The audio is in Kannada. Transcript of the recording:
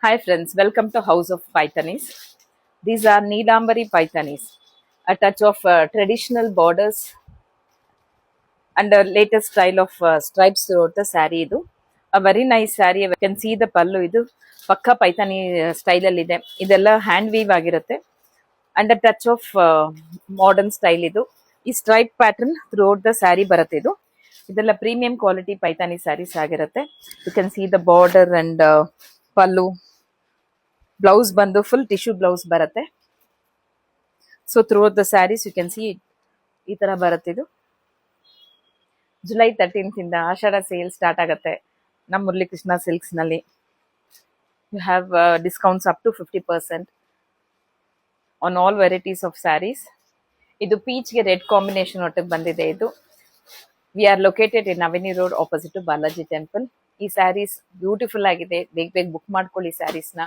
Hi friends, welcome to House of Paithanis. These are Neelambari Paithanis, a touch of traditional borders and a latest style of stripes throughout the saree. Idu a very nice saree. You can see the pallu. Idu pakka Paithani style alli ide. Idella hand weave ಆಗಿರುತ್ತೆ and a touch of modern style idu. ಈ stripe pattern throughout the sari ಬರುತ್ತೆ ಇದು. ಇದೆಲ್ಲ ಪ್ರೀಮಿಯಂ ಕ್ವಾಲಿಟಿ ಪೈಥಾನಿ ಸ್ಯಾರೀಸ್ ಆಗಿರುತ್ತೆ. You can see the border and pallu. Blouse ಬಂದು ಫುಲ್ ಟಿಶ್ಯೂ ಬ್ಲೌಸ್ ಬರುತ್ತೆ. So throughout the saris you can see ಈ ತರ ಬರುತ್ತೆ ಇದು. ಜುಲೈ 13th ಇಂದ ಆಷಾಢ ಸೇಲ್ ಸ್ಟಾರ್ಟ್ ಆಗುತ್ತೆ ನಮ್ಮ ಮುರಳೀಕೃಷ್ಣ ಸಿಲ್ಕ್ಸ್ ನಲ್ಲಿ. You have discounts up to 50% on all varieties of saris. ಇದು ಪೀಚ್ಗೆ ರೆಡ್ ಕಾಂಬಿನೇಷನ್ ಒಟ್ಟಿಗೆ ಬಂದಿದೆ ಇದು. We are located in Avenue Road opposite to Balaji temple. ಈ ಸ್ಯಾರೀಸ್ ಬ್ಯೂಟಿಫುಲ್ ಆಗಿದೆ. ಬೇಗ ಬೇಗ ಬುಕ್ ಮಾಡ್ಕೊಳ್ಳಿ ಸ್ಯಾರೀಸ್ನ.